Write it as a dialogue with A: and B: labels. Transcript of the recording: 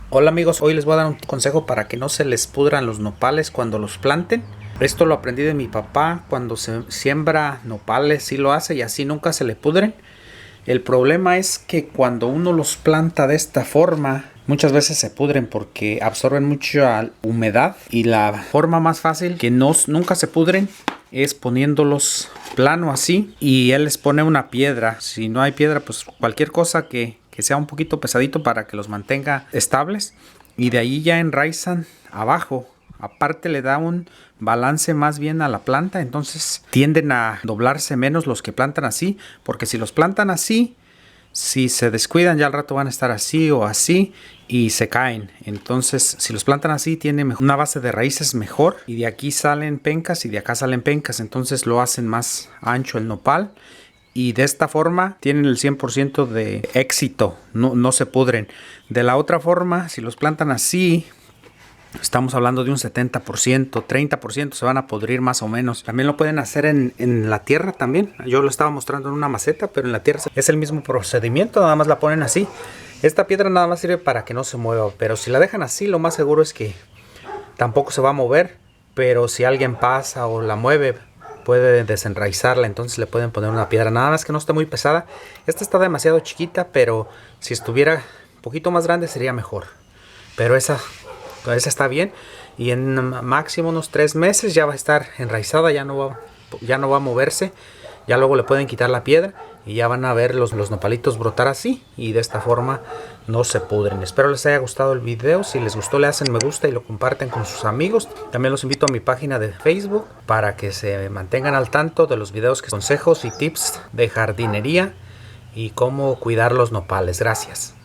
A: Hola amigos, hoy les voy a dar un consejo para que no se les pudran los nopales cuando los planten. Esto lo aprendí de mi papá. Cuando se siembra nopales sí lo hace y así nunca se le pudren. El problema es que cuando uno los planta de esta forma, muchas veces se pudren porque absorben mucha humedad. Y la forma más fácil que nunca se pudren es poniéndolos plano así, y él les pone una piedra. Si no hay piedra, pues cualquier cosa que sea un poquito pesadito para que los mantenga estables, y de ahí ya enraizan abajo. Aparte le da un balance más bien a la planta, entonces tienden a doblarse menos los que plantan así, porque si los plantan así, si se descuidan ya al rato van a estar así o así y se caen. Entonces si los plantan así tienen una base de raíces mejor, y de aquí salen pencas y de acá salen pencas, entonces lo hacen más ancho el nopal. Y de esta forma tienen el 100% de éxito, no se pudren. De la otra forma, si los plantan así, estamos hablando de un 70%, 30% se van a pudrir más o menos. También lo pueden hacer en la tierra también. Yo lo estaba mostrando en una maceta, pero en la tierra es el mismo procedimiento, nada más la ponen así. Esta piedra nada más sirve para que no se mueva, pero si la dejan así, lo más seguro es que tampoco se va a mover. Pero si alguien pasa o la mueve, puede desenraizarla, entonces le pueden poner una piedra, nada más que no esté muy pesada. Esta está demasiado chiquita, pero si estuviera un poquito más grande sería mejor. Pero esa está bien, y en máximo unos 3 meses ya va a estar enraizada, ya no va a moverse. Ya luego le pueden quitar la piedra y ya van a ver los nopalitos brotar así, y de esta forma no se pudren. Espero les haya gustado el video. Si les gustó, le hacen me gusta y lo comparten con sus amigos. También los invito a mi página de Facebook para que se mantengan al tanto de los videos, consejos y tips de jardinería y cómo cuidar los nopales. Gracias.